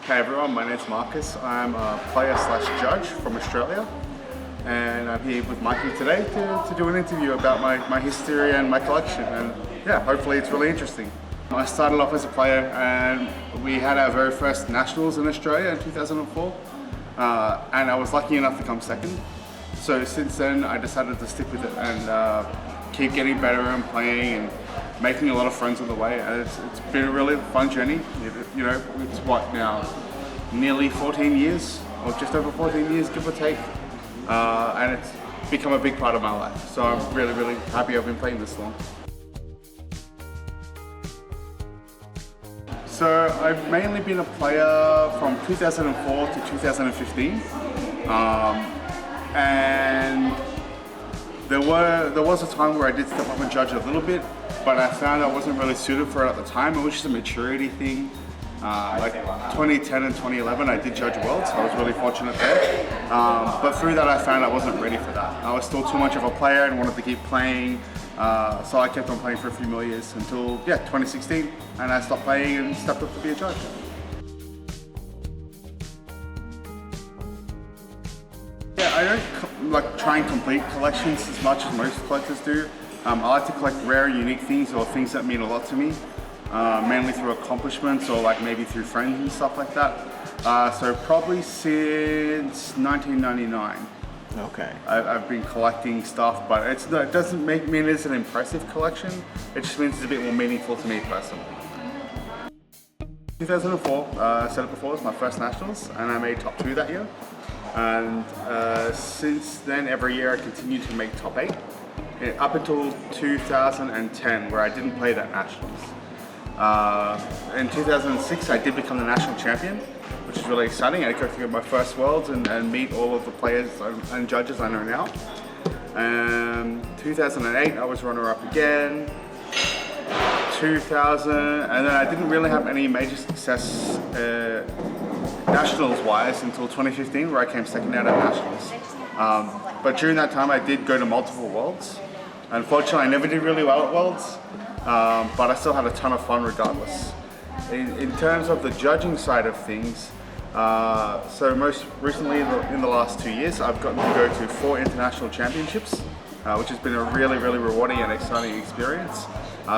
Hey everyone, my name's Marcus. I'm a player slash judge from Australia, and I'm here with Mikey today to do an interview about my history and my collection, and yeah, hopefully it's really interesting. I started off as a player and we had our very first nationals in Australia in 2004, and I was lucky enough to come second. So since then I decided to stick with it and keep getting better and playing and making a lot of friends on the way, and it's been a really fun journey. You know, it's what now, nearly 14 years, or just over 14 years, give or take, and it's become a big part of my life. So I'm really, really happy I've been playing this long. So I've mainly been a player from 2004 to 2015, and there was a time where I did step up and judge a little bit, but I found I wasn't really suited for it at the time. It was just a maturity thing. Like 2010 and 2011, I did judge Worlds, so I was really fortunate there. But through that, I found I wasn't ready for that. I was still too much of a player and wanted to keep playing, so I kept on playing for a few more years until 2016, and I stopped playing and stepped up to be a judge. Yeah, I don't like try and complete collections as much as most collectors do. I like to collect rare and unique things, or things that mean a lot to me, mainly through accomplishments or like maybe through friends and stuff like that. So probably since 1999. Okay. I've been collecting stuff, but it doesn't mean it's an impressive collection. It just means it's a bit more meaningful to me personally. 2004, I said it before, was my first nationals, and I made top 2 that year. And since then, every year I continued to make top 8. Up until 2010, where I didn't play that nationals. In 2006, I did become the national champion, which is really exciting. I got to get my first Worlds and meet all of the players and judges I know now. 2008, I was runner-up again. 2000, and then I didn't really have any major success nationals-wise until 2015, where I came second out at nationals. But during that time, I did go to multiple Worlds. Unfortunately, I never did really well at Worlds, but I still had a ton of fun regardless. In terms of the judging side of things, so most recently in the last 2 years, I've gotten to go to 4 international championships, which has been a really, really rewarding and exciting experience.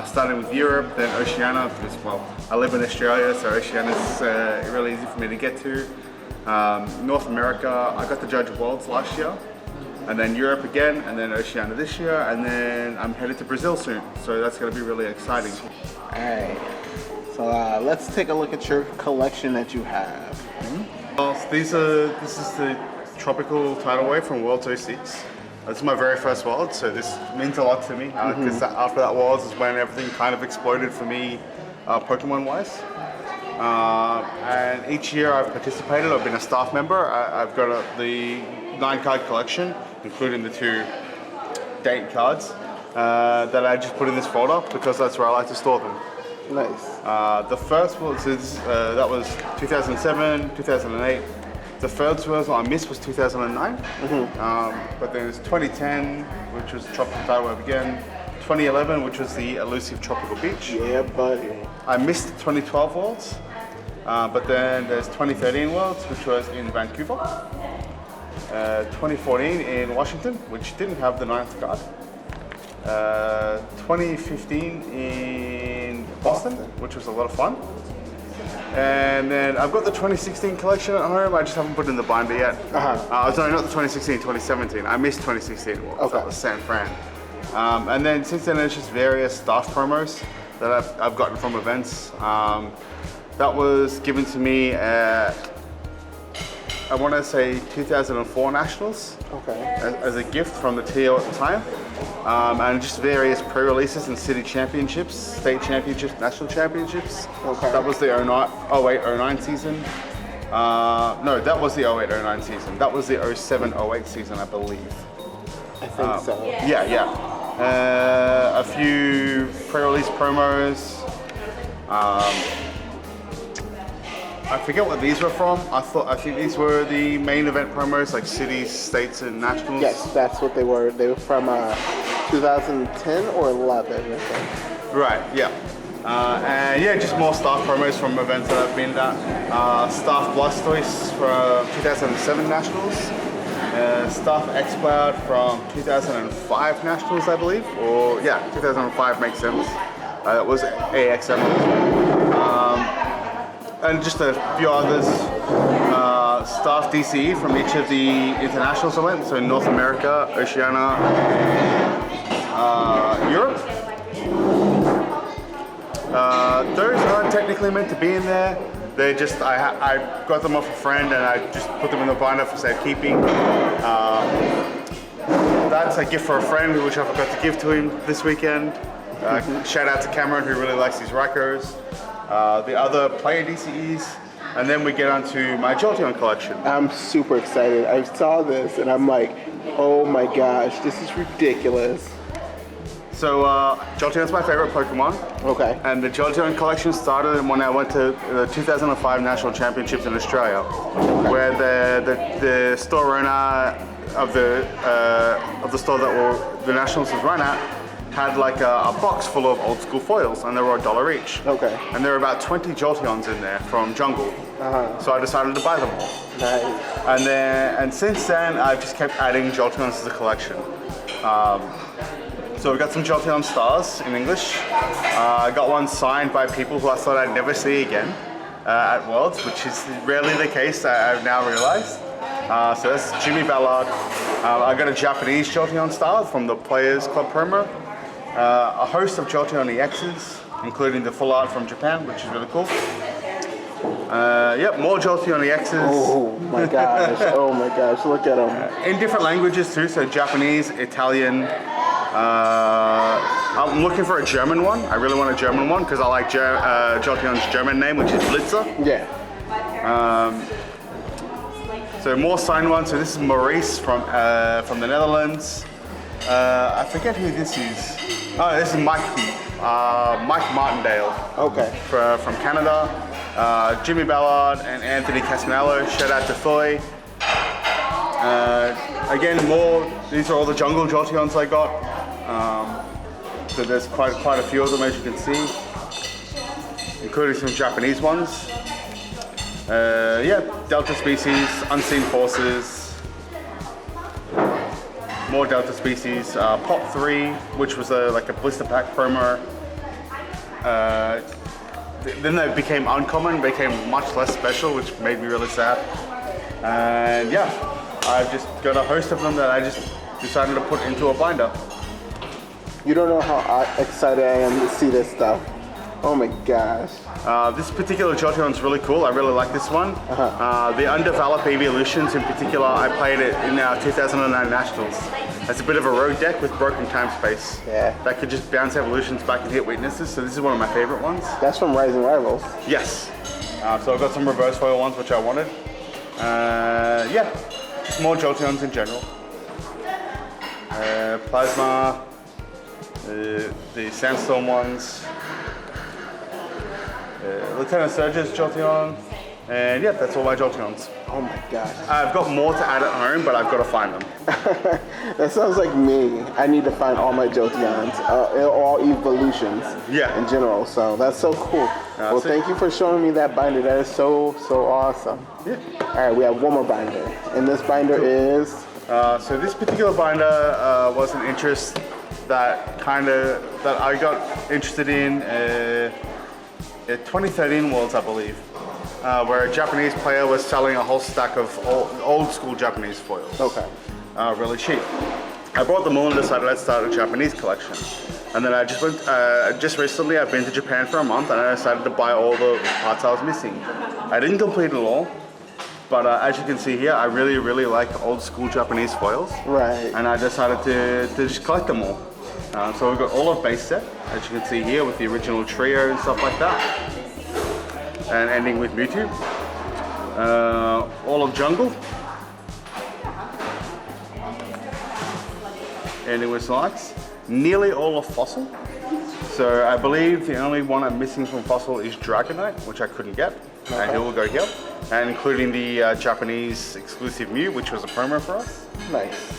Starting with Europe, then Oceania, because well, I live in Australia, so Oceania is really easy for me to get to. North America, I got to judge Worlds last year, and then Europe again, and then Oceania this year, and then I'm headed to Brazil soon, so that's going to be really exciting. Alright, so let's take a look at your collection that you have. Well, this is the tropical tidal wave from World 06. This is my very first World, so this means a lot to me, because after that Worlds is when everything kind of exploded for me, Pokemon-wise. And each year I've participated, I've been a staff member. I've got the 9-card collection, including the 2 date cards, that I just put in this folder because that's where I like to store them. Nice. The first Worlds that was 2007, 2008. The first Worlds I missed was 2009, but then there's 2010, which was Tropical Tidal Wave again. 2011, which was the elusive Tropical Beach. Yeah, buddy. I missed the 2012 Worlds, but then there's 2013 Worlds, which was in Vancouver. 2014 in Washington, which didn't have the 9th card. 2015 in Boston, which was a lot of fun. And then I've got the 2016 collection at home. I just haven't put it in the binder yet. Sorry, not the 2016, 2017. I missed 2016 Worlds. Okay. That was San Fran. And then since then, there's just various staff promos that I've gotten from events. That was given to me at, I want to say 2004 Nationals. Okay. As a gift from the TO at the time. And just various pre-releases and city championships, state championships, national championships. Okay. That was the 08-09 season. No, that was the 08-09 season. That was the 07-08 season, I believe. I think so. Yeah. A few pre-release promos. I forget what these were from. I think these were the main event promos, like cities, states, and nationals. Yes, that's what they were. They were from 2010 or 11, I think. Right. Yeah. And yeah, just more staff promos from events that I've been at. Staff Blastoise from 2007 Nationals. Staff X-Cloud from 2005 Nationals, I believe. Or yeah, 2005 makes sense. It was AXM. And just a few others. Staff DCE from each of the internationals I went. So North America, Oceania, Europe. Those aren't technically meant to be in there. They just, I got them off a friend and I just put them in the binder for safekeeping. That's a gift for a friend, which I forgot to give to him this weekend. Shout out to Cameron, who really likes these Raikos. The other player DCEs. And then we get onto my Jolteon collection. I'm super excited. I saw this and I'm like, oh my gosh, this is ridiculous. So Jolteon's my favorite Pokemon. Okay. And the Jolteon collection started when I went to the 2005 National Championships in Australia, where the store owner of the store that the Nationals was run at had like a box full of old school foils, and they were $1 each. Okay. And there were about 20 Jolteons in there from Jungle. So I decided to buy them all. Nice. And since then, I've just kept adding Jolteons to the collection. So we got some Jolteon stars in English. I got one signed by people who I thought I'd never see again at Worlds, which is rarely the case, I've now realized. So that's Jimmy Ballard. I got a Japanese Jolteon star from the Players Club promo. A host of Jolteon EXs, including the full art from Japan, which is really cool. Yep, more Jolteon EXs. Oh my gosh, oh my gosh, look at them. In different languages too, so Japanese, Italian. I'm looking for a German one. I really want a German one because I like Jolteon's German name, which is Blitzer. Yeah. So more signed ones. So this is Maurice from the Netherlands. I forget who this is. Oh, this is Mike Martindale. Okay. From Canada. Jimmy Ballard and Anthony Casanello. Shout out to Foy. Again, more. These are all the Jungle Jolteons I got. So there's quite a few of them, as you can see, including some Japanese ones. Yeah, Delta Species, Unseen Forces. More Delta Species, Pop 3, which was like a blister pack promo. Then they became uncommon, became much less special, which made me really sad. And yeah, I've just got a host of them that I just decided to put into a binder. You don't know how excited I am to see this stuff. Oh my gosh. This particular Jolteon is really cool. I really like this one. The Underdeveloped Evolutions in particular, I played it in our 2009 Nationals. It's a bit of a rogue deck with broken time space. Yeah. That could just bounce evolutions back and hit weaknesses, so this is one of my favorite ones. That's from Rising Rivals. Yes. So I've got some reverse foil ones which I wanted. Yeah, just more Jolteons in general. Plasma, the Sandstorm ones. Lieutenant Surge's Jolteon, and yeah, that's all my Jolteons. Oh my gosh. I've got more to add at home, but I've got to find them. That sounds like me. I need to find all my Jolteons, all evolutions in general, so that's so cool. Well, thank you for showing me that binder. That is so awesome. Yeah. All right, we have one more binder, and this binder is? So this particular binder was an interest that I got interested in at 2013 Worlds, I believe, where a Japanese player was selling a whole stack of old school Japanese foils. Okay. Really cheap. I bought them all and decided I'd start a Japanese collection. And then I just went, just recently I've been to Japan for a month and I decided to buy all the parts I was missing. I didn't complete it all, but as you can see here, I really like old school Japanese foils. Right. And I decided to just collect them all. So we've got all of base set, as you can see here, with the original trio and stuff like that. And ending with Mewtwo. All of Jungle. Ending with Snorlax. Nearly all of Fossil. So I believe the only one I'm missing from Fossil is Dragonite, which I couldn't get. And here will go here. And including the Japanese exclusive Mew, which was a promo for us. Nice.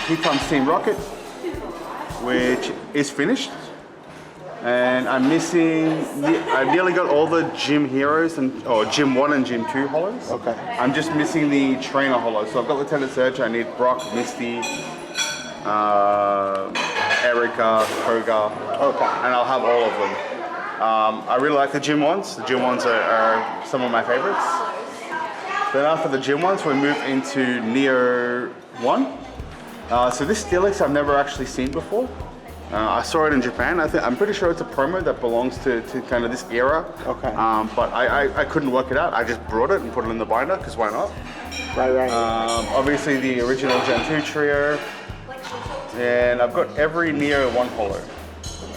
Here comes Team Rocket, which is finished. And I'm missing, I nearly got all the Gym Heroes, or Gym 1 and Gym 2 holos. Okay. I'm just missing the Trainer holo. So I've got Lieutenant Surge, I need Brock, Misty, Erica, Koga, and I'll have all of them. I really like the Gym 1s. The Gym 1s are some of my favorites. Then after the Gym 1s, we move into Neo 1. So this Steelix I've never actually seen before. I saw it in Japan. I'm pretty sure it's a promo that belongs to kind of this era. Okay. But I couldn't work it out. I just brought it and put it in the binder, because why not? Right. Obviously the original Gen 2 trio. And I've got every Neo 1 holo,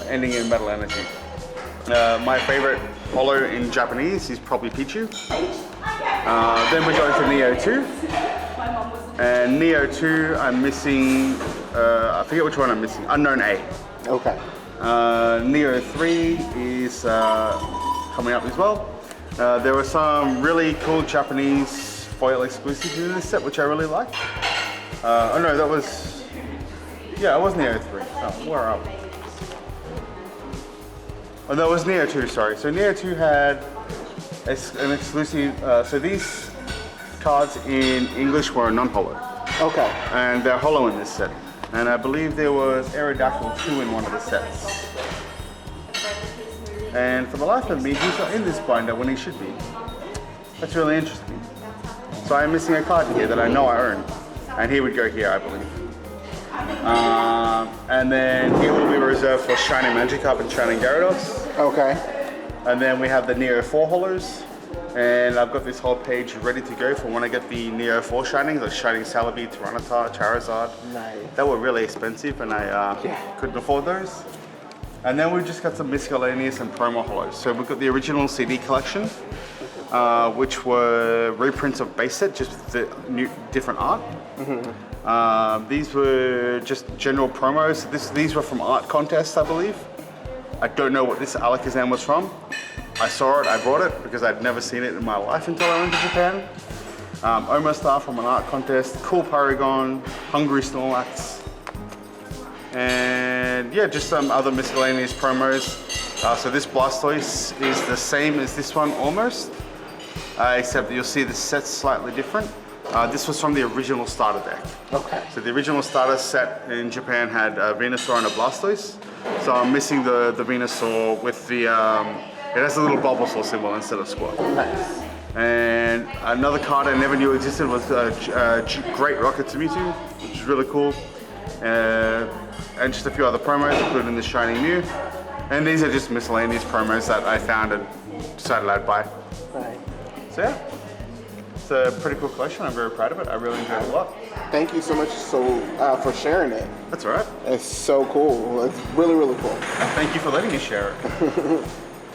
ending in Metal Energy. My favorite holo in Japanese is probably Pichu. Then we go to Neo 2. And Neo 2, I'm missing, I forget which one I'm missing, Unknown A. Okay. Neo 3 is coming up as well. There were some really cool Japanese foil exclusives in this set, which I really like. Oh no, that was, yeah, it was Neo 3. Oh, where are we? Oh, that was Neo 2, sorry. So Neo 2 had an exclusive, so these cards in English were non-holo. Okay. And they're holo in this set. And I believe there was Aerodactyl 2 in one of the sets. And for the life of me, he's not in this binder when he should be. That's really interesting. So I'm missing a card here that I know I own. And he would go here, I believe. And then he will be reserved for Shining Magikarp and Shining Gyarados. Okay. And then we have the Neo 4 holos. And I've got this whole page ready to go for when I get the Neo 4 Shinings, like Shining Celebi, Tyranitar, Charizard. Nice. They were really expensive and I couldn't afford those. And then we've just got some Miscellaneous and promo holos. So we've got the original CD collection, which were reprints of base set, just with the new, different art. These were just general promos. These were from art contests, I believe. I don't know what this Alakazam was from. I saw it, I bought it, because I'd never seen it in my life until I went to Japan. Omastar from an art contest, Cool Paragon, Hungry Snorlax, and yeah, just some other miscellaneous promos. So this Blastoise is the same as this one almost, except you'll see the set's slightly different. This was from the original starter deck. Okay. So the original starter set in Japan had a Venusaur and a Blastoise. So I'm missing the Venusaur with the, it has a little Bulbasaur symbol instead of squat. Nice. And another card I never knew existed was Great Rocket Mewtwo, which is really cool. And just a few other promos, including the Shiny Mew. And these are just miscellaneous promos that I found and decided I'd buy. Right. So yeah, it's a pretty cool collection. I'm very proud of it. I really enjoyed it a lot. Thank you so much for sharing it. That's all right. It's so cool. It's really, really cool. Thank you for letting me share it.